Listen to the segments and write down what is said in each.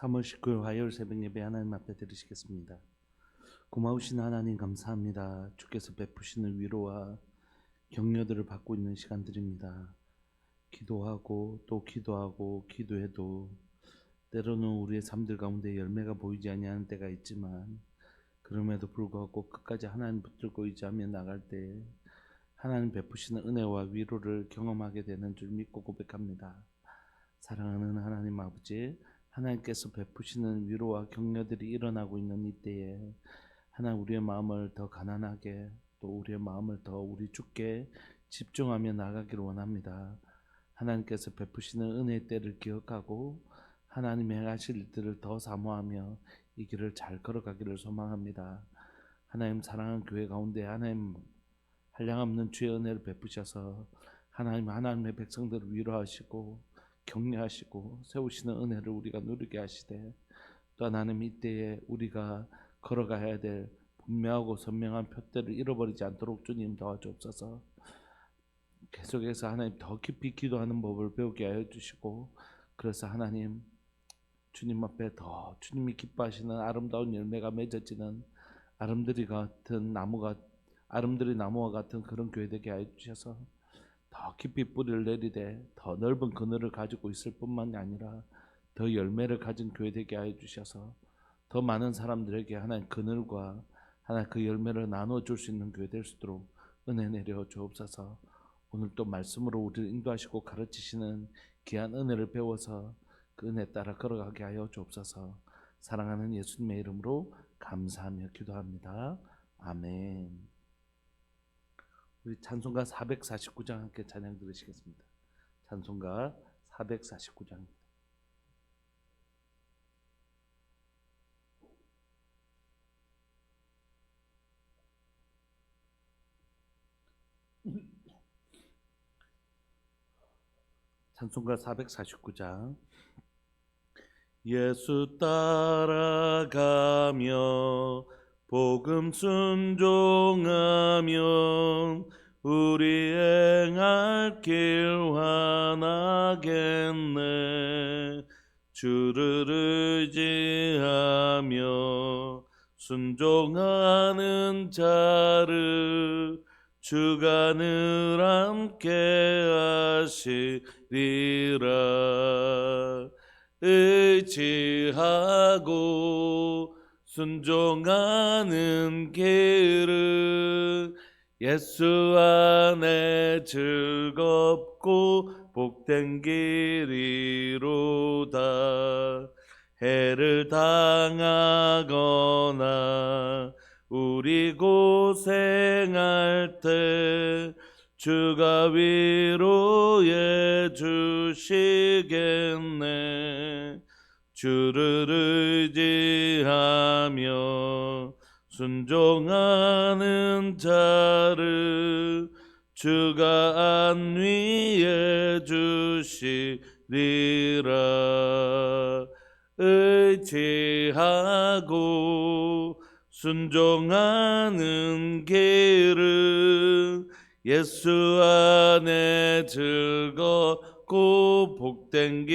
3월 19일 화요일 새벽 예배 하나님 앞에 드리시겠습니다. 고마우신 하나님 감사합니다. 주께서 베푸시는 위로와 격려들을 받고 있는 시간들입니다. 기도하고 또 기도하고 기도해도 때로는 우리의 삶들 가운데 열매가 보이지 아니하는 때가 있지만 그럼에도 불구하고 끝까지 하나님 붙들고 의지하며 나갈 때 하나님 베푸시는 은혜와 위로를 경험하게 되는 줄 믿고 고백합니다. 사랑하는 하나님 아버지, 하나님께서 베푸시는 위로와 격려들이 일어나고 있는 이때에 하나님 우리의 마음을 더 가난하게 또 우리의 마음을 더 우리 주께 집중하며 나가기를 원합니다. 하나님께서 베푸시는 은혜의 때를 기억하고 하나님 행하실 일들을 더 사모하며 이 길을 잘 걸어가기를 소망합니다. 하나님 사랑하는 교회 가운데 하나님 한량없는 주의 은혜를 베푸셔서 하나님의 백성들을 위로하시고 격려하시고 세우시는 은혜를 우리가 누리게 하시되 또 하나님 이때에 우리가 걸어가야 될 분명하고 선명한 표대를 잃어버리지 않도록 주님 도와주옵소서. 계속해서 하나님 더 깊이 기도하는 법을 배우게 하여 주시고 그래서 하나님 주님 앞에 더 주님이 기뻐하시는 아름다운 열매가 맺어지는 아름드리 나무와 같은 그런 교회 되게 하여 주셔서 더 깊이 뿌리를 내리되 더 넓은 그늘을 가지고 있을 뿐만 아니라 더 열매를 가진 교회 되게 하여 주셔서 더 많은 사람들에게 하나님 그늘과 하나님 그 열매를 나눠줄 수 있는 교회 될 수 있도록 은혜 내려 주옵소서. 오늘 또 말씀으로 우리를 인도하시고 가르치시는 귀한 은혜를 배워서 그 은혜 따라 걸어가게 하여 주옵소서. 사랑하는 예수님의 이름으로 감사하며 기도합니다. 아멘. 우리 찬송가 449장 함께 찬양 들으시겠습니다. 찬송가 449장. 찬송가 449장. 예수 따라가며 복음 순종하며 우리 행할 길 환하겠네. 주를 의지하며 순종하는 자를 주가 늘 함께 하시리라. 의지하고 순종하는 길은 예수 안에 즐겁고 복된 길이로다. 해를 당하거나 우리 고생할 때 주가 위로해 주시겠네. 주를 의지하며 순종하는 자를 주가 안위해 주시리라. 의지하고 순종하는 길은 예수 안에 즐겁고 복된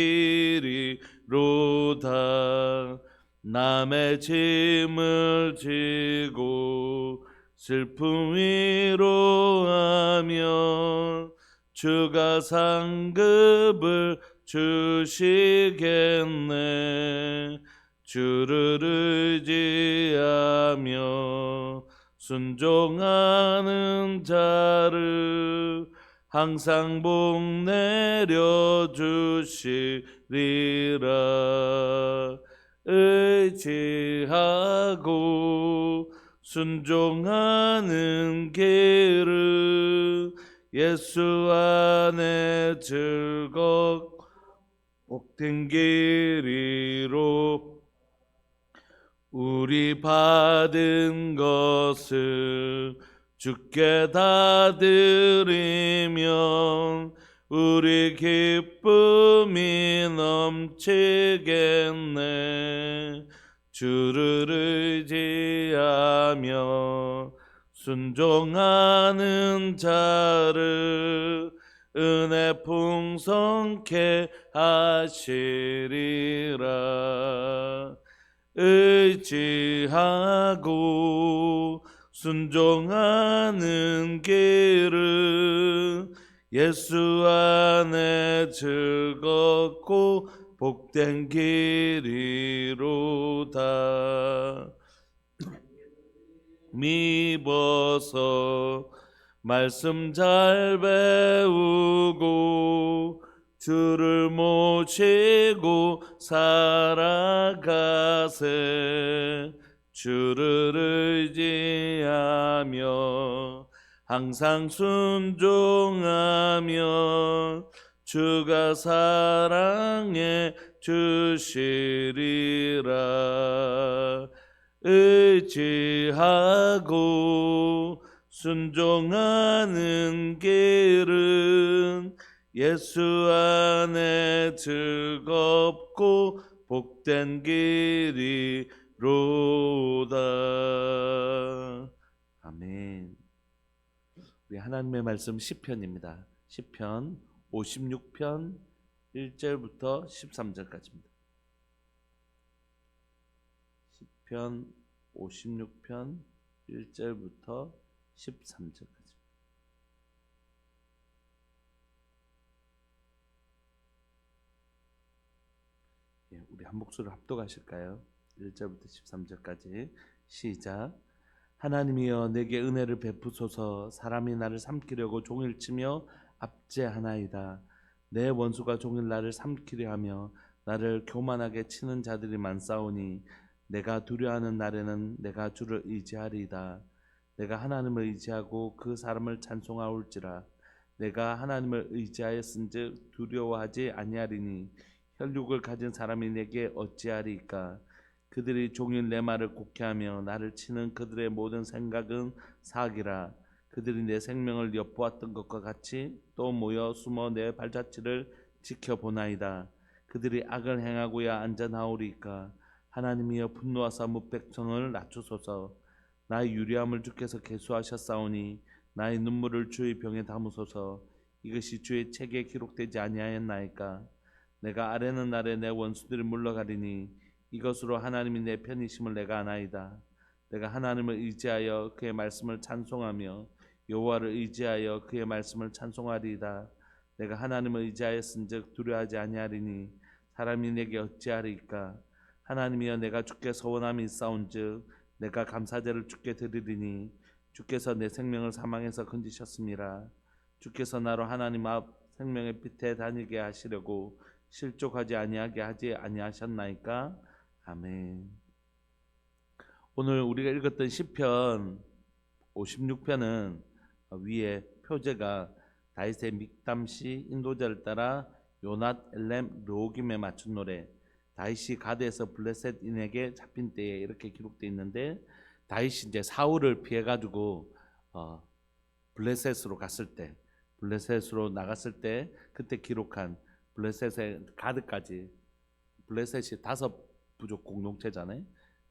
길이로다. 남의 짐을 지고 슬픔 위로하며 주가 상급을 주시겠네. 주를 의지하며 순종하는 자를 항상 복 내려 주시리라. 의지하고 순종하는 길은 예수 안에 즐겁 복된 길이로 우리 받은 것을 주께 다 드리면 우리 기쁨이 넘치겠네. 주를 의지하며 순종하는 자를 은혜 풍성케 하시리라. 의지하고 순종하는 길은 예수 안에 즐겁고 복된 길이로다. 미워서 말씀 잘 배우고 주를 모시고 살아가세. 주를 의지하며 항상 순종하며 주가 사랑해 주시리라. 의지하고 순종하는 길은 예수 안에 즐겁고 복된 길이로다. 아멘. 우리 하나님의 말씀 시편입니다. 시편 56편 1절부터 13절까지입니다. 시편 56편 1절부터 13절까지. 예, 우리 한 목소리로 합독하실까요? 1절부터 13절까지 시작. 하나님이여 내게 은혜를 베푸소서. 사람이 나를 삼키려고 종일 치며 압제하나이다. 내 원수가 종일 나를 삼키려 하며 나를 교만하게 치는 자들이 많사오니 내가 두려워하는 날에는 내가 주를 의지하리이다. 내가 하나님을 의지하고 그 사람을 찬송하올지라. 내가 하나님을 의지하였은즉 두려워하지 아니하리니 혈육을 가진 사람이 내게 어찌하리이까. 그들이 종일 내 말을 곡해하며 나를 치는 그들의 모든 생각은 사기라. 그들이 내 생명을 엿보았던 것과 같이 또 모여 숨어 내 발자취를 지켜보나이다. 그들이 악을 행하고야 안전하오리까. 하나님이여 분노하사 무백성을 낮추소서. 나의 유리함을 주께서 계수하셨사오니 나의 눈물을 주의 병에 담으소서. 이것이 주의 책에 기록되지 아니하였나이까. 내가 아뢰는 날에 내 원수들이 물러가리니 이것으로 하나님이 내 편이심을 내가 아나이다. 내가 하나님을 의지하여 그의 말씀을 찬송하며 여호와를 의지하여 그의 말씀을 찬송하리이다. 내가 하나님을 의지하였은즉 두려워하지 아니하리니 사람이 내게 어찌하리이까. 하나님이여 내가 주께 서원함이 있사온즉 내가 감사제를 주께 드리리니 주께서 내 생명을 사망에서 건지셨습니다. 주께서 나로 하나님 앞 생명의 빛에 다니게 하시려고 실족하지 아니하게 하지 아니하셨나이까. 아멘. 오늘 우리가 읽었던 시편 56편은 위에 표제가 다윗의 믹담시 인도자를 따라 요낫 엘렘 르호김에 맞춘 노래, 다윗이 가드에서 블레셋인에게 잡힌 때에 이렇게 기록되어 있는데, 다윗이 이제 사울을 피해 가지고 블레셋으로 갔을 때, 블레셋으로 나갔을 때 그때 기록한 블레셋의 가드까지, 블레셋이 5부족 공동체잖아요.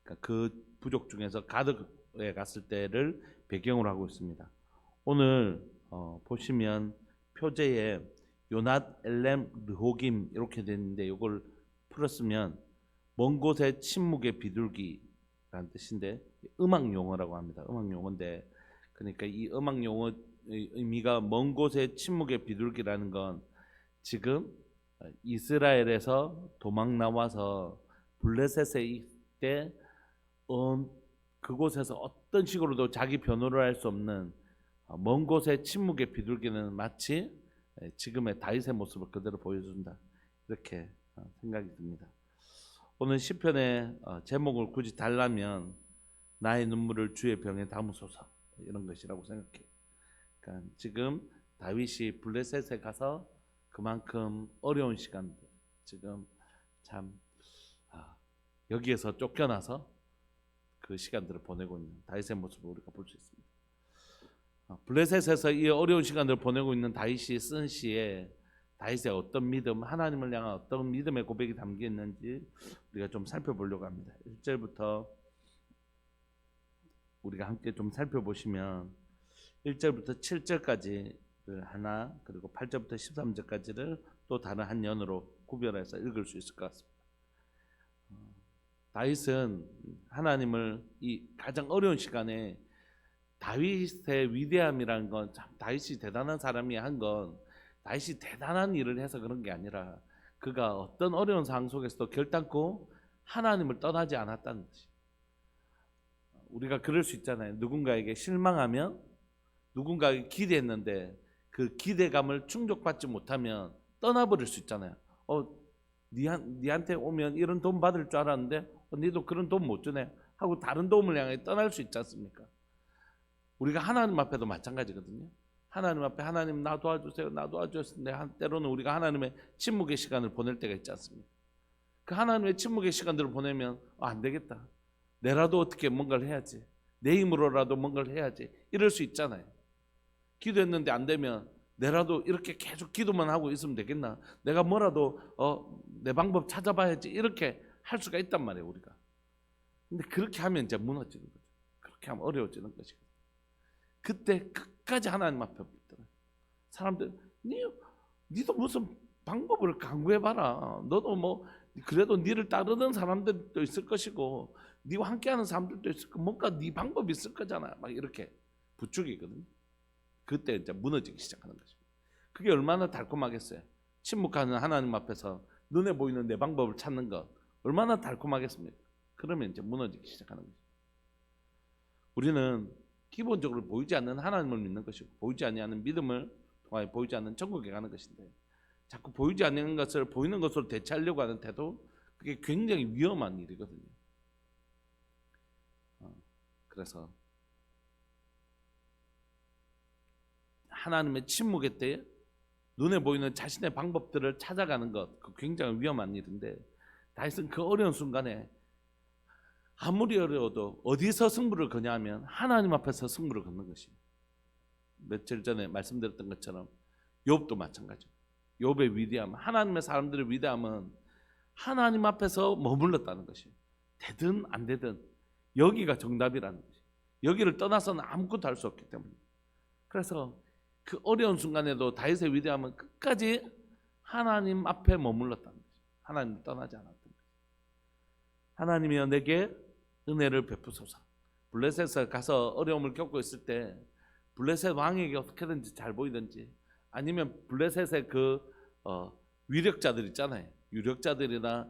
그러니까 그 부족 중에서 가드에 갔을 때를 배경으로 하고 있습니다. 오늘 보시면 표제에 요낫 엘렘 르호김 이렇게 되는데, 이걸 풀었으면 먼 곳의 침묵의 비둘기라는 뜻인데 음악 용어라고 합니다. 음악 용어인데, 그러니까 이 음악 용어의 의미가 먼 곳의 침묵의 비둘기라는 건 지금 이스라엘에서 도망 나와서 블레셋에 있을 그곳에서 어떤 식으로도 자기 변호를 할 수 없는 먼 곳의 침묵의 비둘기는 마치 지금의 다윗의 모습을 그대로 보여준다, 이렇게 생각이 듭니다. 오늘 시편의 제목을 굳이 달라면 나의 눈물을 주의 병에 담으소서, 이런 것이라고 생각해요. 그러니까 지금 다윗이 블레셋에 가서 그만큼 어려운 시간들, 지금 참 여기에서 쫓겨나서 그 시간들을 보내고 있는 다윗의 모습을 우리가 볼 수 있습니다. 블레셋에서 이 어려운 시간들을 보내고 있는 다윗이 쓴 시에 다윗의 어떤 믿음, 하나님을 향한 어떤 믿음의 고백이 담겨 있는지 우리가 좀 살펴보려고 합니다. 1절부터 우리가 함께 좀 살펴보시면 1절부터 7절까지를 하나, 그리고 8절부터 13절까지를 또 다른 한 연으로 구별해서 읽을 수 있을 것 같습니다. 다윗은 하나님을 이 가장 어려운 시간에 다윗의 위대함이라는 건 참 다윗이 대단한 사람이 한 건 다윗이 대단한 일을 해서 그런 게 아니라 그가 어떤 어려운 상황 속에서도 결단코 하나님을 떠나지 않았다는 것이. 우리가 그럴 수 있잖아요. 누군가에게 실망하면 누군가에게 기대했는데 그 기대감을 충족받지 못하면 떠나버릴 수 있잖아요. 니한테 오면 이런 도움 받을 줄 알았는데 니도 그런 도움 못 주네 하고 다른 도움을 향해 떠날 수 있지 않습니까? 우리가 하나님 앞에도 마찬가지거든요. 하나님 앞에 하나님 나 도와주세요, 나 도와주세요. 때로는 우리가 하나님의 침묵의 시간을 보낼 때가 있지 않습니까? 그 하나님의 침묵의 시간들을 보내면 안 되겠다. 내라도 어떻게 뭔가를 해야지. 내 힘으로라도 뭔가를 해야지. 이럴 수 있잖아요. 기도했는데 안 되면 내라도 이렇게 계속 기도만 하고 있으면 되겠나? 내가 뭐라도 내 방법 찾아봐야지. 이렇게 할 수가 있단 말이에요, 우리가. 근데 그렇게 하면 이제 무너지는 거죠. 그렇게 하면 어려워지는 것이고. 그때 끝까지 하나님 앞에 붙더라. 사람들, 니도 무슨 방법을 강구해봐라. 너도 뭐 그래도 니를 따르는 사람들도 있을 것이고 니와 함께하는 사람들도 있을 거. 뭔가 니 방법이 있을 거잖아. 막 이렇게 부추기거든요. 그때 이제 무너지기 시작하는 것입니다. 그게 얼마나 달콤하겠어요. 침묵하는 하나님 앞에서 눈에 보이는 내 방법을 찾는 것 얼마나 달콤하겠습니까? 그러면 이제 무너지기 시작하는 거죠. 우리는 기본적으로 보이지 않는 하나님을 믿는 것이고 보이지 않는 믿음을 통하여 보이지 않는 천국에 가는 것인데 자꾸 보이지 않는 것을 보이는 것으로 대체하려고 하는 태도 그게 굉장히 위험한 일이거든요. 그래서 하나님의 침묵의 때에 눈에 보이는 자신의 방법들을 찾아가는 것 그 굉장히 위험한 일인데 다윗은 그 어려운 순간에 아무리 어려워도 어디서 승부를 거냐 하면 하나님 앞에서 승부를 걷는 것이에요. 며칠 전에 말씀드렸던 것처럼 욥도 마찬가지예요. 욥의 위대함, 하나님의 사람들의 위대함은 하나님 앞에서 머물렀다는 것이에요. 되든 안 되든 여기가 정답이라는 것이에요. 여기를 떠나서는 아무것도 할 수 없기 때문에. 그래서 그 어려운 순간에도 다윗의 위대함은 끝까지 하나님 앞에 머물렀다는 것이에요. 하나님을 떠나지 않았던 것이에요. 하나님이여 내게 은혜를 베푸소서. 블레셋에 가서 어려움을 겪고 있을 때 블레셋 왕에게 어떻게든지 잘 보이든지 아니면 블레셋의 그 위력자들 있잖아요. 유력자들이나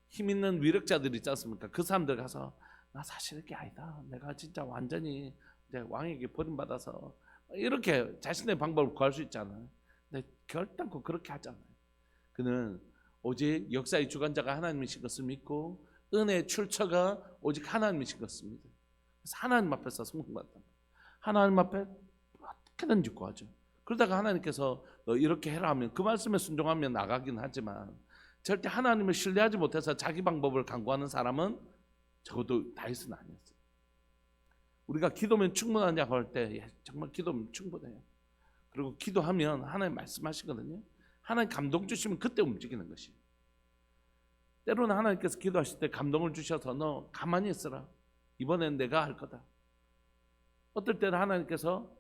힘 있는 위력자들이 있지 않습니까? 그 사람들 가서 나 사실 이게 아니다. 내가 진짜 완전히 이제 왕에게 버림받아서 이렇게 자신의 방법을 구할 수 있잖아요. 근데 결단코 그렇게 하지 않아요. 그는 오직 역사의 주관자가 하나님이신 것을 믿고 은혜의 출처가 오직 하나님이신 것을 믿어요. 그래서 하나님 앞에서 승분받다. 하나님 앞에 어떻게든지 구하죠. 그러다가 하나님께서 너 이렇게 해라 하면 그 말씀에 순종하면 나가긴 하지만 절대 하나님을 신뢰하지 못해서 자기 방법을 강구하는 사람은 적어도 다윗은 아니었어요. 우리가 기도면 충분하냐고 할 때 정말 기도면 충분해요. 그리고 기도하면 하나님 말씀하시거든요. 하나님 감동 주시면 그때 움직이는 것이에요. 때로는 하나님께서 기도하실 때 감동을 주셔서 너 가만히 있어라. 이번엔 내가 할 거다. 어떨 때는 하나님께서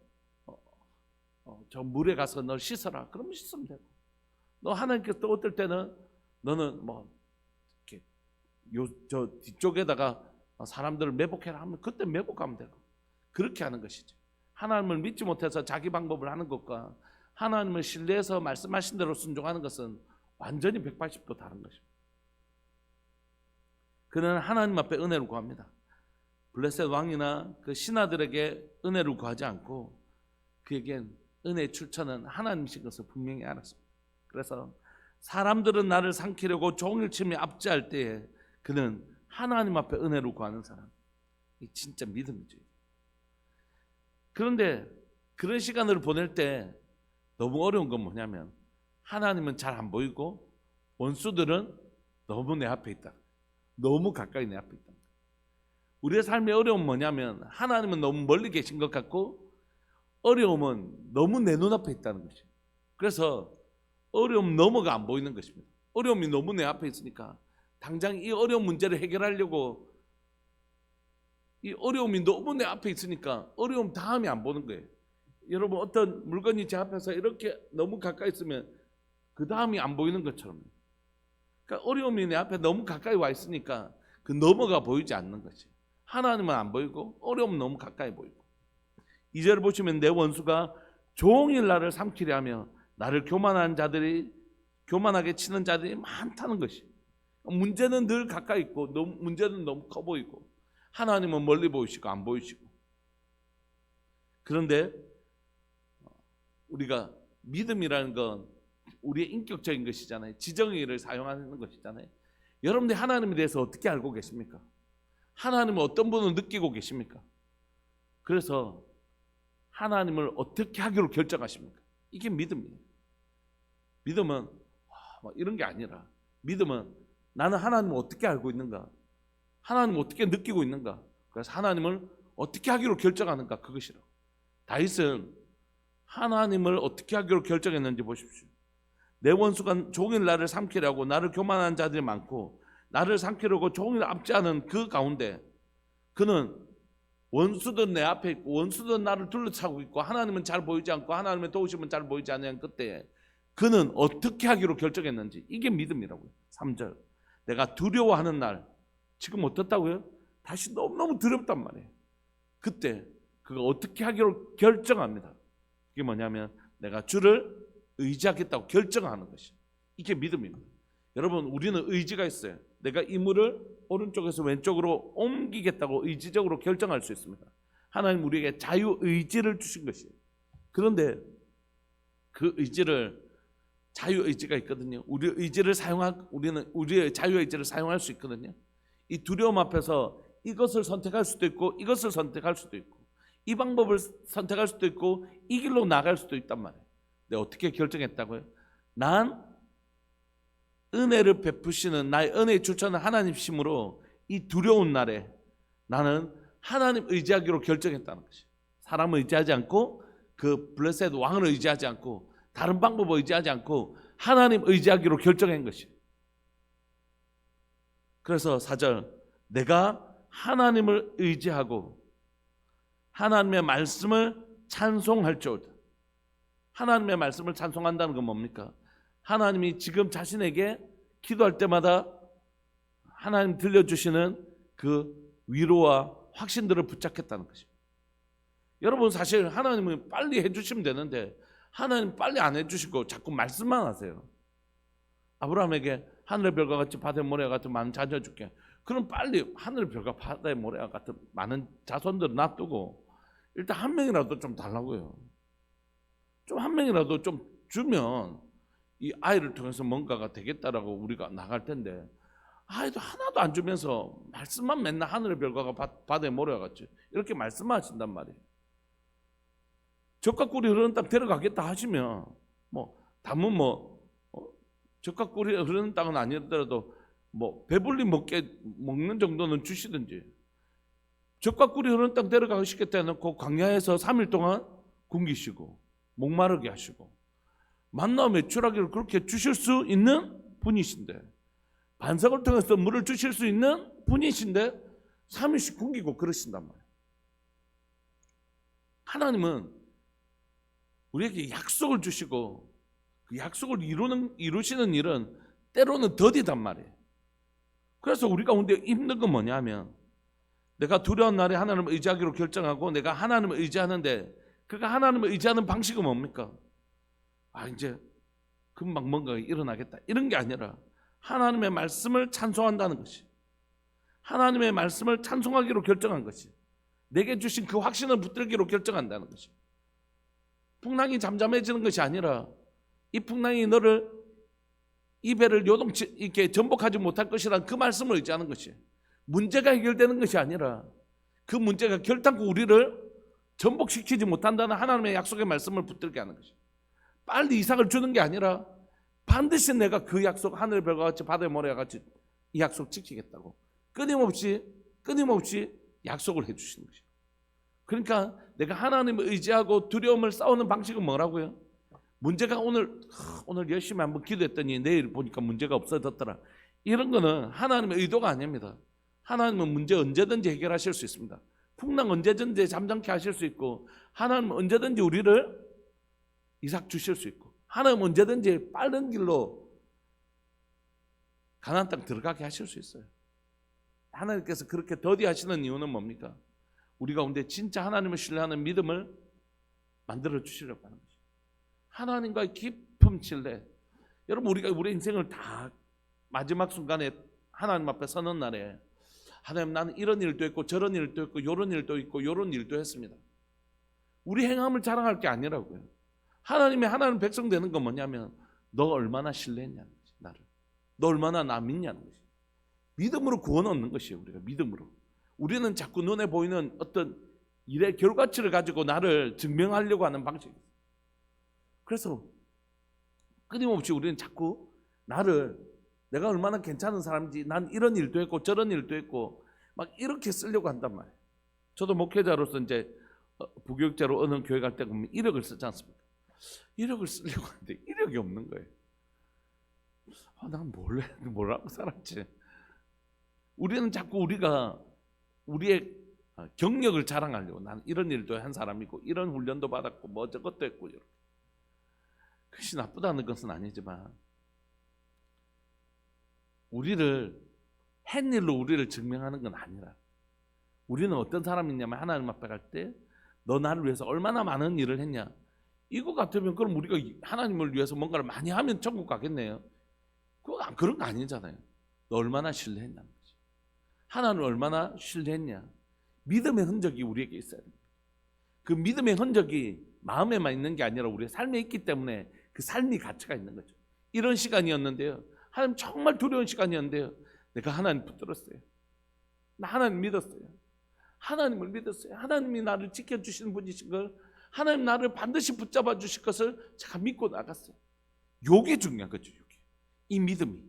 저 물에 가서 널 씻어라. 그러면 씻으면 되고. 너 하나님께서 또 어떨 때는 너는 뭐 이렇게 저 뒤쪽에다가 사람들을 매복해라 하면 그때 매복하면 되고. 그렇게 하는 것이죠. 하나님을 믿지 못해서 자기 방법을 하는 것과 하나님을 신뢰해서 말씀하신 대로 순종하는 것은 완전히 180도 다른 것입니다. 그는 하나님 앞에 은혜를 구합니다. 블레셋 왕이나 그 신하들에게 은혜를 구하지 않고 그에겐 은혜의 출처는 하나님이신 것을 분명히 알았습니다. 그래서 사람들은 나를 삼키려고 종일침이 압제할 때에 그는 하나님 앞에 은혜를 구하는 사람. 이 진짜 믿음이죠. 그런데 그런 시간을 보낼 때 너무 어려운 건 뭐냐면 하나님은 잘 안 보이고 원수들은 너무 내 앞에 있다. 너무 가까이 내 앞에 있다. 우리의 삶의 어려움은 뭐냐면 하나님은 너무 멀리 계신 것 같고 어려움은 너무 내 눈앞에 있다는 것이에요. 그래서 어려움 너머가 안 보이는 것입니다. 어려움이 너무 내 앞에 있으니까 당장 이 어려운 문제를 해결하려고 이 어려움이 너무 내 앞에 있으니까 어려움 다음이 안 보는 거예요. 여러분 어떤 물건이 제 앞에서 이렇게 너무 가까이 있으면 그 다음이 안 보이는 것처럼 그러니까 어려움이 내 앞에 너무 가까이 와 있으니까 그 너머가 보이지 않는 것이. 하나님은 안 보이고 어려움은 너무 가까이 보이고. 2절 보시면 내 원수가 종일 나를 삼키려 하며 나를 교만하게 치는 자들이 많다는 것이. 문제는 늘 가까이 있고 문제는 너무 커 보이고 하나님은 멀리 보이시고 안 보이시고. 그런데 우리가 믿음이라는 건 우리의 인격적인 것이잖아요. 지정의를 사용하는 것이잖아요. 여러분들이 하나님에 대해서 어떻게 알고 계십니까? 하나님은 어떤 분을 느끼고 계십니까? 그래서 하나님을 어떻게 하기로 결정하십니까? 이게 믿음이에요. 믿음은 이런 게 아니라 믿음은 나는 하나님을 어떻게 알고 있는가? 하나님을 어떻게 느끼고 있는가? 그래서 하나님을 어떻게 하기로 결정하는가? 그것이라고. 다윗은 하나님을 어떻게 하기로 결정했는지 보십시오. 내 원수가 종일 나를 삼키려고 나를 교만한 자들이 많고 나를 삼키려고 종일 압제하는 그 가운데 그는 원수든 내 앞에 있고 원수든 나를 둘러싸고 있고 하나님은 잘 보이지 않고 하나님의 도우심은 잘 보이지 않는 그때 그는 어떻게 하기로 결정했는지 이게 믿음이라고요. 3절 내가 두려워하는 날 지금 어떻다고요? 다시 너무너무 두렵단 말이에요. 그때 그가 어떻게 하기로 결정합니다. 이게 뭐냐면 내가 주를 의지하겠다고 결정하는 것이. 이게 믿음입니다. 여러분 우리는 의지가 있어요. 내가 이 물을 오른쪽에서 왼쪽으로 옮기겠다고 의지적으로 결정할 수 있습니다. 하나님 우리에게 자유의지를 주신 것이에요. 그런데 그 의지를 자유의지가 있거든요. 우리는 우리의 자유의지를 사용할 수 있거든요. 이 두려움 앞에서 이것을 선택할 수도 있고 이것을 선택할 수도 있고 이 방법을 선택할 수도 있고 이 길로 나갈 수도 있단 말이에요. 내가 어떻게 결정했다고요? 난 은혜를 베푸시는 나의 은혜의 출처는 하나님이시므로 이 두려운 날에 나는 하나님 의지하기로 결정했다는 것이. 사람을 의지하지 않고 그 블레셋 왕을 의지하지 않고 다른 방법을 의지하지 않고 하나님 의지하기로 결정한 것이. 그래서 4절 내가 하나님을 의지하고 하나님의 말씀을 찬송할지어다. 하나님의 말씀을 찬송한다는 건 뭡니까? 하나님이 지금 자신에게 기도할 때마다 하나님 들려주시는 그 위로와 확신들을 붙잡겠다는 것입니다. 여러분 사실 하나님은 빨리 해주시면 되는데 하나님 빨리 안 해주시고 자꾸 말씀만 하세요. 아브라함에게 하늘의 별과 같이 바다의 모래와 같은 많은 자녀 줄게. 그럼 빨리 하늘의 별과 바다의 모래와 같은 많은 자손들을 놔두고 일단 한 명이라도 좀 달라고요. 좀 한 명이라도 좀 주면 이 아이를 통해서 뭔가가 되겠다라고 우리가 나갈 텐데 아이도 하나도 안 주면서 말씀만 맨날 하늘의 별과 바다의 모래와 같이 이렇게 말씀하신단 말이에요. 젖과 꿀이 흐르는 땅 데려가겠다 하시면 담은 젖과 꿀이 흐르는 땅은 아니더라도 배불리 먹는 정도는 주시든지 젖과 꿀이 흐르는 땅 데려가시겠다 해놓고 광야에서 3일 동안 굶기시고 목마르게 하시고 만나와 매출하기를 그렇게 주실 수 있는 분이신데 반석을 통해서 물을 주실 수 있는 분이신데 3일씩 굶기고 그러신단 말이에요. 하나님은 우리에게 약속을 주시고 그 약속을 이루시는 일은 때로는 더디단 말이에요. 그래서 우리 가운데 힘든 건 뭐냐면 내가 두려운 날에 하나님을 의지하기로 결정하고 내가 하나님을 의지하는데 그가 하나님을 의지하는 방식은 뭡니까? 이제 금방 뭔가가 일어나겠다 이런 게 아니라 하나님의 말씀을 찬송한다는 것이 하나님의 말씀을 찬송하기로 결정한 것이 내게 주신 그 확신을 붙들기로 결정한다는 것이 풍랑이 잠잠해지는 것이 아니라 이 풍랑이 이 배를 요동치 이렇게 전복하지 못할 것이라는 그 말씀을 의지하는 것이 문제가 해결되는 것이 아니라 그 문제가 결단코 우리를 전복시키지 못한다는 하나님의 약속의 말씀을 붙들게 하는 것이 빨리 이삭을 주는 게 아니라 반드시 내가 그 약속 하늘의 별과 같이 바다의 모래와 같이 이 약속 지키겠다고 끊임없이 약속을 해주시는 것이에요. 그러니까 내가 하나님을 의지하고 두려움을 싸우는 방식은 뭐라고요? 문제가 오늘 열심히 한번 기도했더니 내일 보니까 문제가 없어졌더라. 이런 거는 하나님의 의도가 아닙니다. 하나님은 문제 언제든지 해결하실 수 있습니다. 풍랑 언제든지 잠잠케 하실 수 있고 하나님은 언제든지 우리를 이삭 주실 수 있고 하나님은 언제든지 빠른 길로 가나안 땅 들어가게 하실 수 있어요. 하나님께서 그렇게 더디하시는 이유는 뭡니까? 우리 가운데 진짜 하나님을 신뢰하는 믿음을 만들어 주시려고 하는 거죠. 하나님과의 깊은 신뢰. 여러분, 우리가 우리 인생을 다 마지막 순간에 하나님 앞에 서는 날에 하나님, 나는 이런 일도 했고 저런 일도 했고 요런 일도 있고 요런 일도 했습니다. 우리 행함을 자랑할 게 아니라고요. 하나님이 하나님 백성 되는 건 뭐냐면 너 얼마나 신뢰했냐는 거지. 나를. 너 얼마나 나 믿냐는 거지. 믿음으로 구원 얻는 것이에요. 우리가 믿음으로. 우리는 자꾸 눈에 보이는 어떤 일의 결과치를 가지고 나를 증명하려고 하는 방식이에요. 그래서 끊임없이 우리는 자꾸 나를, 내가 얼마나 괜찮은 사람인지, 난 이런 일도 했고 저런 일도 했고 막 이렇게 쓰려고 한단 말이에요. 저도 목회자로서 이제 부교육자로 어느 교회 갈 때 보면 1억을 쓰지 않습니까? 1억을 쓰려고 하는데 1억이 없는 거예요. 난 뭐라고 살았지? 우리는 자꾸 우리가 우리의 경력을 자랑하려고, 난 이런 일도 한 사람이고 이런 훈련도 받았고 뭐 저것도 했고, 이렇게. 그것이 나쁘다는 것은 아니지만 우리를 한 일로 우리를 증명하는 건 아니라, 우리는 어떤 사람이냐면 하나님 앞에 갈 때 너 나를 위해서 얼마나 많은 일을 했냐, 이거 같으면 그럼 우리가 하나님을 위해서 뭔가를 많이 하면 천국 가겠네요. 그런 거 아니잖아요. 너 얼마나 신뢰했냐는 거지. 하나님을 얼마나 신뢰했냐. 믿음의 흔적이 우리에게 있어야 됩니다. 그 믿음의 흔적이 마음에만 있는 게 아니라 우리의 삶에 있기 때문에 그 삶이 가치가 있는 거죠. 이런 시간이었는데요, 하나님 정말 두려운 시간이었는데요, 내가 하나님 붙들었어요. 나 하나님 믿었어요. 하나님을 믿었어요. 하나님이 나를 지켜주시는 분이신 걸, 하나님 나를 반드시 붙잡아 주실 것을 제가 믿고 나갔어요. 요게 중요한 거죠. 요게. 이 믿음이.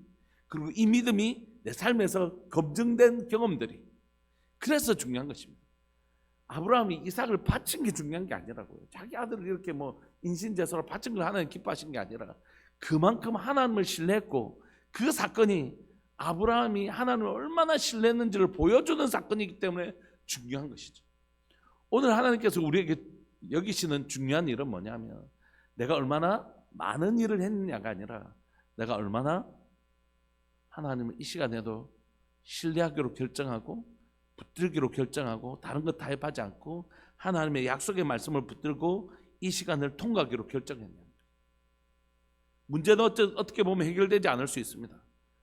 그리고 이 믿음이 내 삶에서 검증된 경험들이, 그래서 중요한 것입니다. 아브라함이 이삭을 바친 게 중요한 게 아니라고요. 자기 아들을 이렇게 뭐 인신제사로 바친 걸 하나님 기뻐하신 게 아니라 그만큼 하나님을 신뢰했고, 그 사건이 아브라함이 하나님을 얼마나 신뢰했는지를 보여주는 사건이기 때문에 중요한 것이죠. 오늘 하나님께서 우리에게 여기시는 중요한 일은 뭐냐면, 내가 얼마나 많은 일을 했느냐가 아니라 내가 얼마나 하나님을 이 시간에도 신뢰하기로 결정하고 붙들기로 결정하고 다른 것 타협하지 않고 하나님의 약속의 말씀을 붙들고 이 시간을 통과하기로 결정했냐. 문제는 어떻게 보면 해결되지 않을 수 있습니다.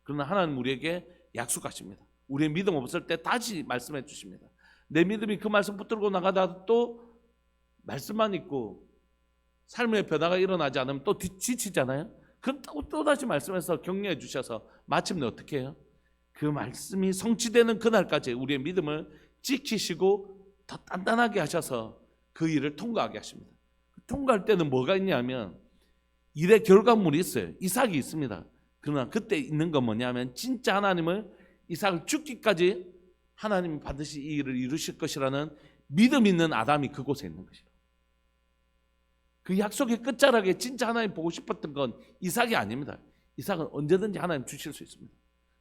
그러나 하나님 우리에게 약속하십니다. 우리의 믿음 없을 때 다시 말씀해 주십니다. 내 믿음이 그 말씀 붙들고 나가다 또 말씀만 있고 삶의 변화가 일어나지 않으면 또 지치잖아요. 그럼 또 다시 말씀해서 격려해 주셔서 마침내 어떻게 해요? 그 말씀이 성취되는 그날까지 우리의 믿음을 지키시고 더 단단하게 하셔서 그 일을 통과하게 하십니다. 통과할 때는 뭐가 있냐면 일의 결과물이 있어요. 이삭이 있습니다. 그러나 그때 있는 건 뭐냐면 진짜 하나님을, 이삭을 죽기까지 하나님이 반드시 이 일을 이루실 것이라는 믿음 있는 아담이 그곳에 있는 것이라. 그 약속의 끝자락에 진짜 하나님 보고 싶었던 건 이삭이 아닙니다. 이삭은 언제든지 하나님 주실 수 있습니다.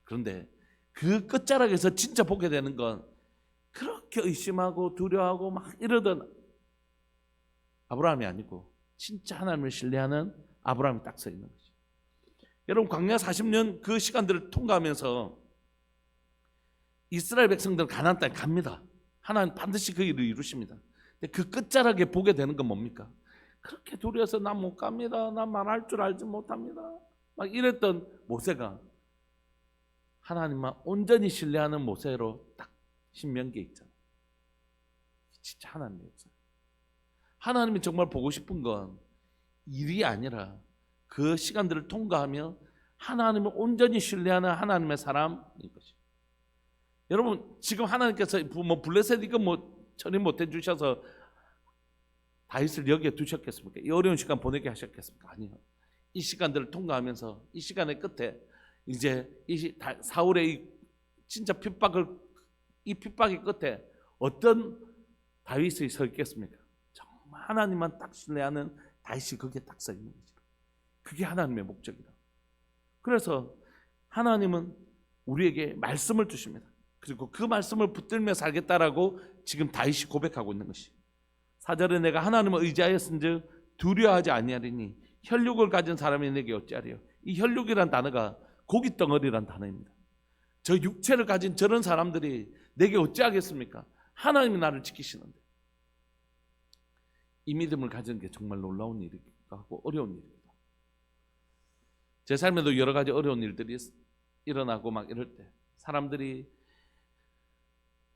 그런데 그 끝자락에서 진짜 보게 되는 건 그렇게 의심하고 두려워하고 막 이러던 아브라함이 아니고 진짜 하나님을 신뢰하는 아브라함이 딱 서 있는 거죠. 여러분, 광야 40년 그 시간들을 통과하면서 이스라엘 백성들은 가나안 땅에 갑니다. 하나님 반드시 그 일을 이루십니다. 근데 그 끝자락에 보게 되는 건 뭡니까? 그렇게 두려워서 난 못 갑니다. 난 말할 줄 알지 못합니다. 막 이랬던 모세가 하나님만 온전히 신뢰하는 모세로 딱 신명기에 있잖아요. 진짜 하나님의 역사. 하나님이 정말 보고 싶은 건 일이 아니라 그 시간들을 통과하며 하나님을 온전히 신뢰하는 하나님의 사람인 것이죠. 여러분, 지금 하나님께서 뭐 블레셋 이거 뭐 처리 못해 주셔서 다윗을 여기에 두셨겠습니까? 이 어려운 시간 보내게 하셨겠습니까? 아니요. 이 시간들을 통과하면서 이 시간의 끝에 이제 이 사울의 이 진짜 이 핍박의 끝에 어떤 다윗이 서 있겠습니까? 정말 하나님만 딱 신뢰하는 다윗이 거기에 딱 서 있는 거죠. 그게 하나님의 목적이다. 그래서 하나님은 우리에게 말씀을 주십니다. 그리고 그 말씀을 붙들며 살겠다라고 지금 다윗이 고백하고 있는 것이, 4절에 내가 하나님을 의지하였은즉 두려워하지 아니하리니 혈육을 가진 사람이 내게 어찌하리요. 이 혈육이란 단어가 고깃덩어리란 단어입니다. 저 육체를 가진 저런 사람들이 내게 어찌하겠습니까? 하나님이 나를 지키시는데. 이 믿음을 가지는 게 정말 놀라운 일이기도 하고 어려운 일입니다. 제 삶에도 여러 가지 어려운 일들이 일어나고 막 이럴 때 사람들이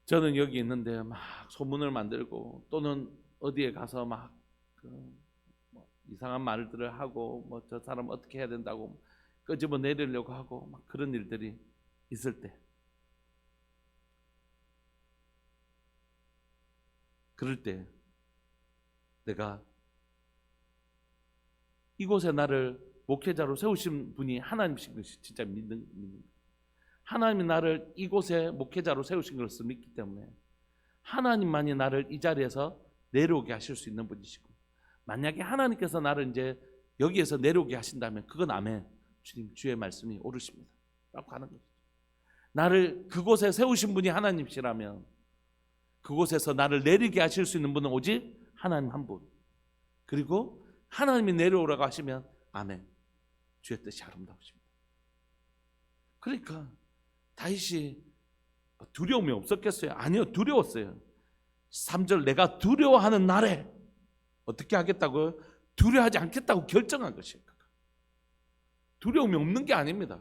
저는 여기 있는데 막 소문을 만들고 또는 어디에 가서 막 뭐 이상한 말들을 하고 뭐 저 사람 어떻게 해야 된다고 끄집어 내리려고 하고 막 그런 일들이 있을 때, 그럴 때 내가 이곳에 나를 목회자로 세우신 분이 하나님이신 것이 진짜 믿는 하나님이 나를 이곳에 목회자로 세우신 것을 믿기 때문에 하나님만이 나를 이 자리에서 내려오게 하실 수 있는 분이시고, 만약에 하나님께서 나를 이제 여기에서 내려오게 하신다면 그건 아멘, 주님 주의 말씀이 옳으십니다 라고 하는 거죠. 나를 그곳에 세우신 분이 하나님이시라면 그곳에서 나를 내리게 하실 수 있는 분은 오직 하나님 한 분, 그리고 하나님이 내려오라고 하시면 아멘, 주의 뜻이 아름다우십니다. 그러니까 다윗이 두려움이 없었겠어요? 아니요, 두려웠어요. 3절, 내가 두려워하는 날에 어떻게 하겠다고요? 두려워하지 않겠다고 결정한 것이에요. 두려움이 없는 게 아닙니다.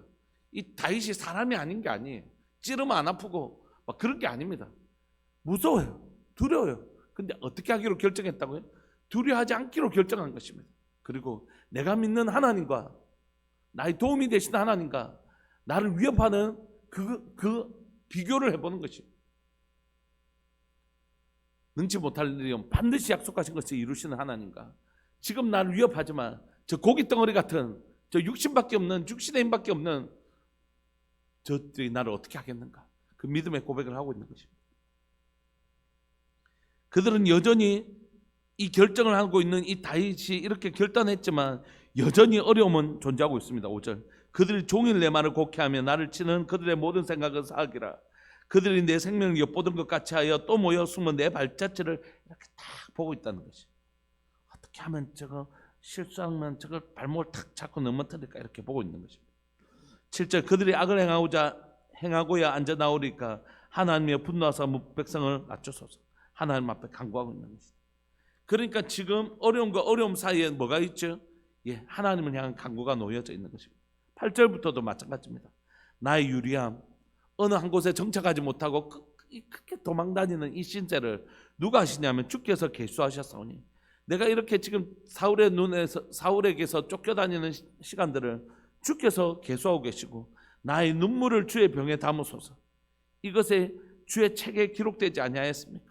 이 다윗이 사람이 아닌 게 아니에요. 찌르면 안 아프고 막 그런 게 아닙니다. 무서워요. 두려워요. 근데 어떻게 하기로 결정했다고요? 두려워하지 않기로 결정한 것입니다. 그리고 내가 믿는 하나님과 나의 도움이 되시는 하나님과 나를 위협하는 그 비교를 해보는 것이에요. 능치 못할 일이면 반드시 약속하신 것을 이루시는 하나님과 지금 나를 위협하지만 저 고기 덩어리 같은 저 육신밖에 없는, 육신의 힘밖에 없는 저들이 나를 어떻게 하겠는가, 그 믿음의 고백을 하고 있는 것입니다. 그들은 여전히 이 결정을 하고 있는 이 다윗이 이렇게 결단했지만 여전히 어려움은 존재하고 있습니다. 5절, 그들이 종일 내 말을 곡해하며 나를 치는 그들의 모든 생각은 사악이라. 그들이 내 생명을 엿보던 것 같이 하여 또 모여 숨어 내 발자취를 이렇게 딱 보고 있다는 것이. 어떻게 하면 저거 실수하면 저걸 발목을 탁 잡고 넘어뜨릴까, 이렇게 보고 있는 것입니다. 7절, 그들이 악을 행하고야 앉아 나오리까 하나님의 분노하사 백성을 낮추소서. 하나님 앞에 간구하고 있는 것입니다. 그러니까 지금 어려움과 어려움 사이에 뭐가 있죠? 예, 하나님을 향한 간구가 놓여져 있는 것입니다. 8절부터도 마찬가지입니다. 나의 유리함, 어느 한 곳에 정착하지 못하고 그렇게 도망다니는 이 신세를 누가 하시냐면 주께서 계수하셨사오니. 내가 이렇게 지금 사울에게서 쫓겨다니는 시간들을 주께서 계수하고 계시고 나의 눈물을 주의 병에 담으소서. 이것에 주의 책에 기록되지 아니하였습니까?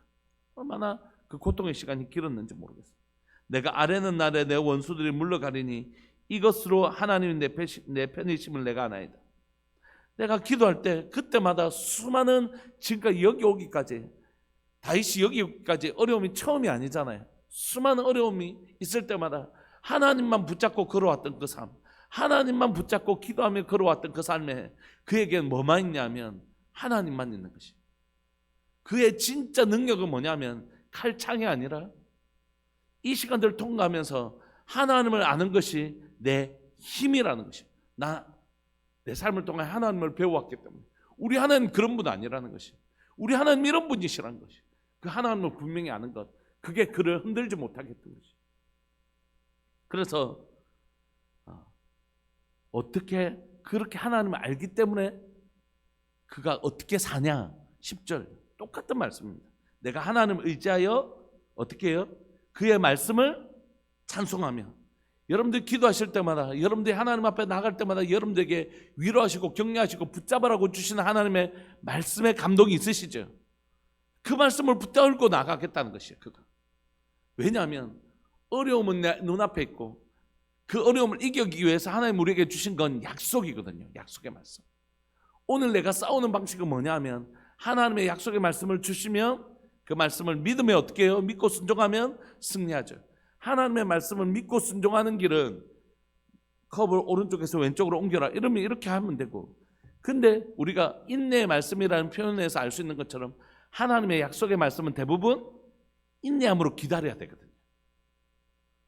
얼마나 그 고통의 시간이 길었는지 모르겠어요. 내가 아뢰는 날에 내 원수들이 물러가리니 이것으로 하나님이 내 편이심을 내가 아나이다. 내가 기도할 때 그때마다 수많은, 지금까지 여기 오기까지, 다윗이 여기 오기까지 어려움이 처음이 아니잖아요. 수많은 어려움이 있을 때마다 하나님만 붙잡고 걸어왔던 그 삶, 하나님만 붙잡고 기도하며 걸어왔던 그 삶에 그에게는 뭐만 있냐면 하나님만 있는 것이. 그의 진짜 능력은 뭐냐면 칼창이 아니라 이 시간들을 통과하면서 하나님을 아는 것이 내 힘이라는 것이. 내 삶을 통해 하나님을 배워왔기 때문에 우리 하나님 그런 분 아니라는 것이, 우리 하나님 이런 분이시라는 것이, 그 하나님을 분명히 아는 것, 그게 그를 흔들지 못하게 했던 것이. 그래서 어떻게 그렇게 하나님을 알기 때문에 그가 어떻게 사냐, 10절 똑같은 말씀입니다. 내가 하나님을 의지하여 어떻게 해요? 그의 말씀을 찬송하며. 여러분들 기도하실 때마다, 여러분들이 하나님 앞에 나갈 때마다 여러분들에게 위로하시고 격려하시고 붙잡으라고 주시는 하나님의 말씀에 감동이 있으시죠? 그 말씀을 붙잡고 나가겠다는 것이에요. 그가. 왜냐하면 어려움은 내 눈앞에 있고 그 어려움을 이기기 위해서 하나님 우리에게 주신 건 약속이거든요. 약속의 말씀. 오늘 내가 싸우는 방식은 뭐냐면 하나님의 약속의 말씀을 주시면 그 말씀을 믿음에 어떻게 해요? 믿고 순종하면 승리하죠. 하나님의 말씀을 믿고 순종하는 길은 컵을 오른쪽에서 왼쪽으로 옮겨라, 이러면 이렇게 하면 되고, 근데 우리가 인내의 말씀이라는 표현에서 알 수 있는 것처럼 하나님의 약속의 말씀은 대부분 인내함으로 기다려야 되거든요.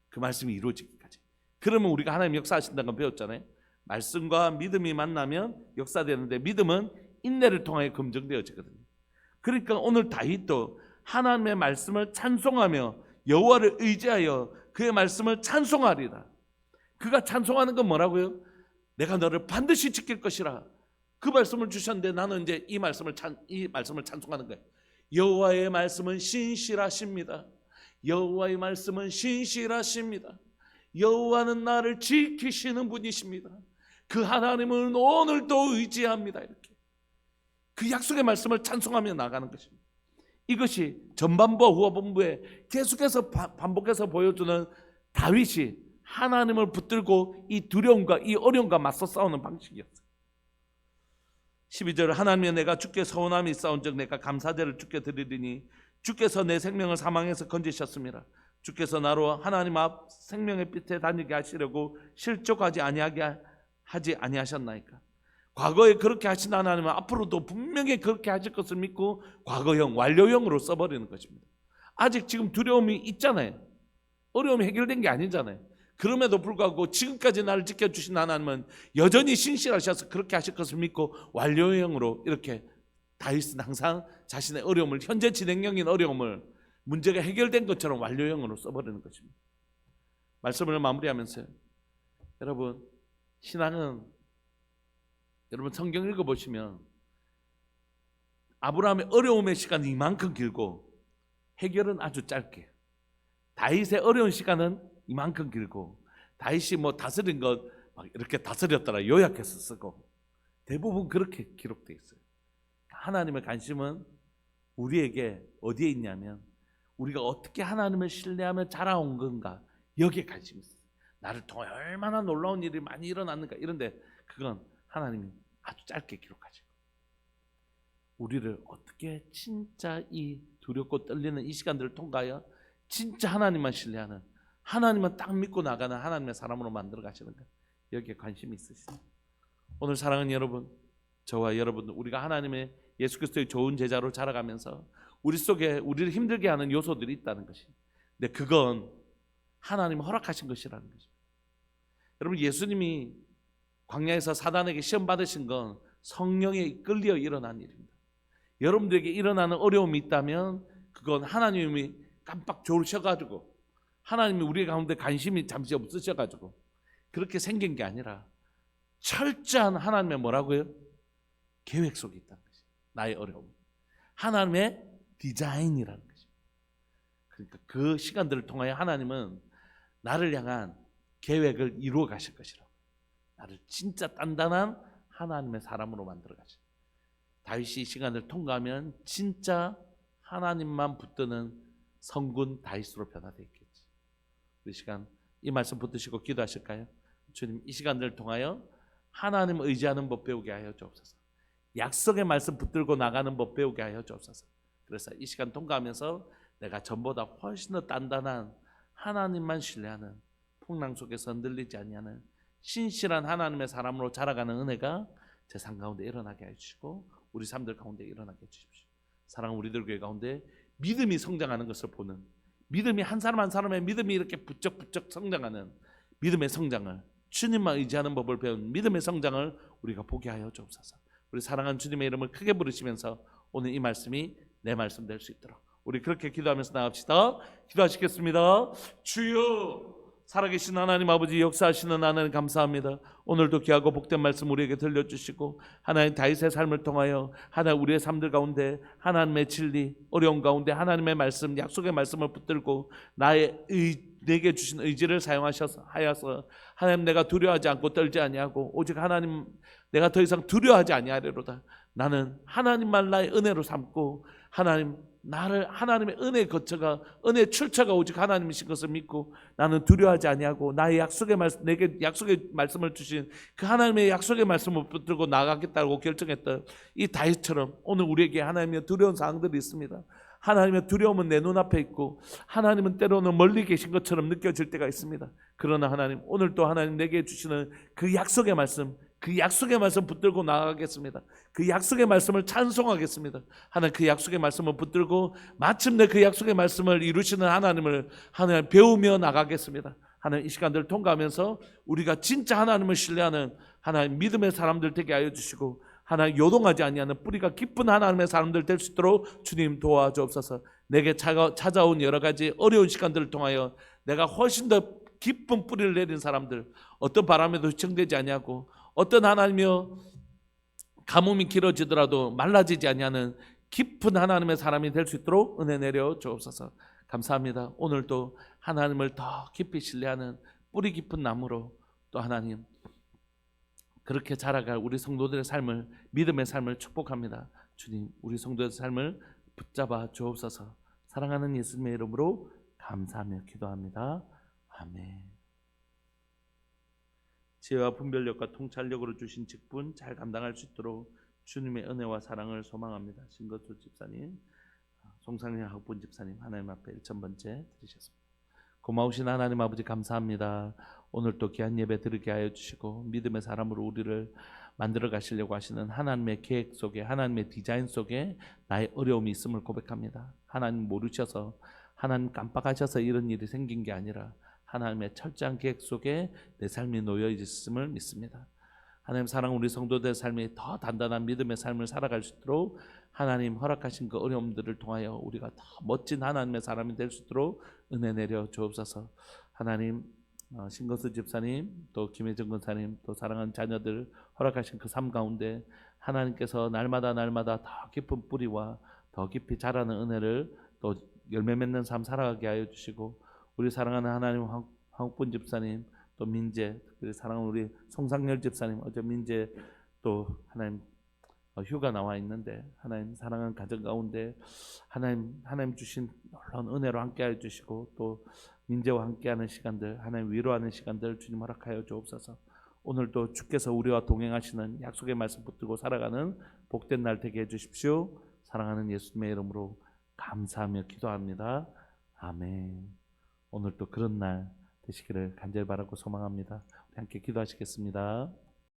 그 말씀이 이루어지기까지. 그러면 우리가 하나님 역사하신다는 걸 배웠잖아요. 말씀과 믿음이 만나면 역사되는데 믿음은 인내를 통하여 검증되어지거든요. 그러니까 오늘 다윗도 하나님의 말씀을 찬송하며 여호와를 의지하여 그의 말씀을 찬송하리라. 그가 찬송하는 건 뭐라고요? 내가 너를 반드시 지킬 것이라. 그 말씀을 주셨는데 나는 이제 이 말씀을 찬송하는 거예요. 여호와의 말씀은 신실하십니다. 여호와의 말씀은 신실하십니다. 여호와는 나를 지키시는 분이십니다. 그 하나님은 오늘도 의지합니다. 이렇게 그 약속의 말씀을 찬송하며 나가는 것입니다. 이것이 전반부와 후반부에 계속해서 반복해서 보여주는 다윗이 하나님을 붙들고 이 두려움과 이 어려움과 맞서 싸우는 방식이었어요. 12절 하나님의 내가 주께 서원함이 있사온즉 내가 감사제를 주께 드리리니 주께서 내 생명을 사망에서 건지셨습니다. 주께서 나로 하나님 앞 생명의 빛에 다니게 하시려고 실족하지 하지 아니하셨나이까. 과거에 그렇게 하신 하나님은 앞으로도 분명히 그렇게 하실 것을 믿고 과거형, 완료형으로 써버리는 것입니다. 아직 지금 두려움이 있잖아요. 어려움이 해결된 게 아니잖아요. 그럼에도 불구하고 지금까지 나를 지켜주신 하나님은 여전히 신실하셔서 그렇게 하실 것을 믿고 완료형으로 이렇게 다윗은 항상 자신의 어려움을, 현재 진행형인 어려움을 문제가 해결된 것처럼 완료형으로 써버리는 것입니다. 말씀을 마무리하면서요, 여러분 신앙은, 여러분 성경 읽어보시면 아브라함의 어려움의 시간이 이만큼 길고 해결은 아주 짧게, 다윗의 어려운 시간은 이만큼 길고, 다윗이 뭐 다스린 것 막 이렇게 다스렸더라 요약해서 쓰고, 대부분 그렇게 기록되어 있어요. 하나님의 관심은 우리에게 어디에 있냐면 우리가 어떻게 하나님을 신뢰하며 자라온 건가, 여기에 관심이 있어요. 나를 통해 얼마나 놀라운 일이 많이 일어났는가, 이런데 그건 하나님이 아주 짧게 기록하시고, 우리를 어떻게 진짜 이 두렵고 떨리는 이 시간들을 통과하여 진짜 하나님만 신뢰하는, 하나님만 딱 믿고 나가는 하나님의 사람으로 만들어 가시는가, 여기에 관심이 있으시죠. 오늘 사랑하는 여러분, 저와 여러분, 우리가 하나님의 예수 그리스도의 좋은 제자로 자라가면서 우리 속에 우리를 힘들게 하는 요소들이 있다는 것이, 근데 그건 하나님이 허락하신 것이라는 것입니다. 여러분, 예수님이 광야에서 사단에게 시험 받으신 건 성령에 이끌려 일어난 일입니다. 여러분들에게 일어나는 어려움이 있다면 그건 하나님이 깜빡 졸으셔가지고, 하나님이 우리 가운데 관심이 잠시 없으셔가지고 그렇게 생긴 게 아니라 철저한 하나님의 뭐라고요? 계획 속에 있다는 것이 나의 어려움, 하나님의 디자인이라는 것입니다. 그러니까 그 시간들을 통하여 하나님은 나를 향한 계획을 이루어 가실 것이라고, 나를 진짜 단단한 하나님의 사람으로 만들어 가실. 다윗이 이 시간을 통과하면 진짜 하나님만 붙드는 성군 다윗으로 변화되어 있겠지. 이 시간 이 말씀 붙드시고 기도하실까요? 주님, 이 시간들을 통하여 하나님 의지하는 법 배우게 하여 주옵소서. 약속의 말씀 붙들고 나가는 법 배우게 하여 주옵소서. 그래서 이 시간 통과하면서 내가 전보다 훨씬 더 단단한 하나님만 신뢰하는, 풍랑 속에서 흔들리지 아니하는 신실한 하나님의 사람으로 자라가는 은혜가 제 삶 가운데 일어나게 해주시고 우리 삶들 가운데 일어나게 해주십시오. 사랑하는 우리들 교회 가운데 믿음이 성장하는 것을 보는, 믿음이 한 사람 한 사람의 믿음이 이렇게 부쩍부쩍 성장하는 믿음의 성장을, 주님만 의지하는 법을 배운 믿음의 성장을 우리가 보게 하여 주옵소서. 우리 사랑하는 주님의 이름을 크게 부르시면서 오늘 이 말씀이 내 말씀 될 수 있도록 우리 그렇게 기도하면서 나갑시다. 기도하시겠습니다. 주여, 살아계신 하나님 아버지, 역사하시는 하나님 감사합니다. 오늘도 귀하고 복된 말씀 우리에게 들려주시고 하나님 다윗의 삶을 통하여 하나님 우리의 삶들 가운데 하나님의 진리, 어려운 가운데 하나님의 말씀, 약속의 말씀을 붙들고 내게 주신 의지를 사용하셔서 하나님, 내가 두려워하지 않고 떨지 아니하고 오직 하나님, 내가 더 이상 두려워하지 아니하리로다. 나는 하나님만 나의 은혜로 삼고 나를 하나님의 은혜의 거처가, 은혜의 출처가 오직 하나님이신 것을 믿고 나는 두려워하지 아니하고 나의 약속의 말씀, 내게 약속의 말씀을 주신 그 하나님의 약속의 말씀을 붙들고 나가겠다고 결정했던 이 다윗처럼 오늘 우리에게 하나님의 두려운 사항들이 있습니다. 하나님의 두려움은 내 눈앞에 있고 하나님은 때로는 멀리 계신 것처럼 느껴질 때가 있습니다. 그러나 하나님, 오늘 또 하나님 내게 주시는 그 약속의 말씀, 그 약속의 말씀 붙들고 나가겠습니다. 그 약속의 말씀을 찬송하겠습니다. 하나님, 그 약속의 말씀을 붙들고 마침내 그 약속의 말씀을 이루시는 하나님을 하나님 배우며 나가겠습니다. 하나님, 이 시간들을 통과하면서 우리가 진짜 하나님을 신뢰하는 하나님 믿음의 사람들 되게 하여 주시고 하나님 요동하지 아니하는 뿌리가 깊은 하나님의 사람들 될 수 있도록 주님 도와주옵소서. 내게 찾아온 여러 가지 어려운 시간들을 통하여 내가 훨씬 더 깊은 뿌리를 내린 사람들, 어떤 바람에도 휘청되지 아니하고 어떤 하나님이여 가뭄이 길어지더라도 말라지지 아니하는 깊은 하나님의 사람이 될 수 있도록 은혜 내려 주옵소서. 감사합니다. 오늘도 하나님을 더 깊이 신뢰하는 뿌리 깊은 나무로 또 하나님 그렇게 자라갈 우리 성도들의 삶을, 믿음의 삶을 축복합니다. 주님, 우리 성도의 삶을 붙잡아 주옵소서. 사랑하는 예수님의 이름으로 감사하며 기도합니다. 아멘. 지혜와 분별력과 통찰력으로 주신 직분 잘 감당할 수 있도록 주님의 은혜와 사랑을 소망합니다. 신거수 집사님, 송상현 학분 집사님 하나님 앞에 1000번째 드리셨습니다. 고마우신 하나님 아버지 감사합니다. 오늘 또 귀한 예배 드리게 하여 주시고 믿음의 사람으로 우리를 만들어 가시려고 하시는 하나님의 계획 속에, 하나님의 디자인 속에 나의 어려움이 있음을 고백합니다. 하나님 모르셔서, 하나님 깜빡하셔서 이런 일이 생긴 게 아니라 하나님의 철저한 계획 속에 내 삶이 놓여 있음을 믿습니다. 하나님 사랑, 우리 성도들의 삶이 더 단단한 믿음의 삶을 살아갈 수 있도록 하나님 허락하신 그 어려움들을 통하여 우리가 더 멋진 하나님의 사람이 될 수 있도록 은혜 내려 주옵소서. 하나님 신건수 집사님, 또 김혜정 권사님, 또 사랑하는 자녀들 허락하신 그 삶 가운데 하나님께서 날마다 더 깊은 뿌리와 더 깊이 자라는 은혜를 또 열매 맺는 삶 살아가게 하여 주시고, 우리 사랑하는 하나님 황옥분 집사님, 또 민재, 특별히 사랑하는 우리 송상열 집사님, 어제 민재 또 하나님 휴가 나와 있는데 하나님 사랑하는 가정 가운데 하나님 주신 놀라운 은혜로 함께하여 주시고, 또 민재와 함께하는 시간들, 하나님 위로하는 시간들 주님 허락하여 주옵소서. 오늘도 주께서 우리와 동행하시는 약속의 말씀 붙들고 살아가는 복된 날 되게 해주십시오. 사랑하는 예수님의 이름으로 감사하며 기도합니다. 아멘. 오늘도 그런 날 되시기를 간절히 바라고 소망합니다. 우리 함께 기도하시겠습니다.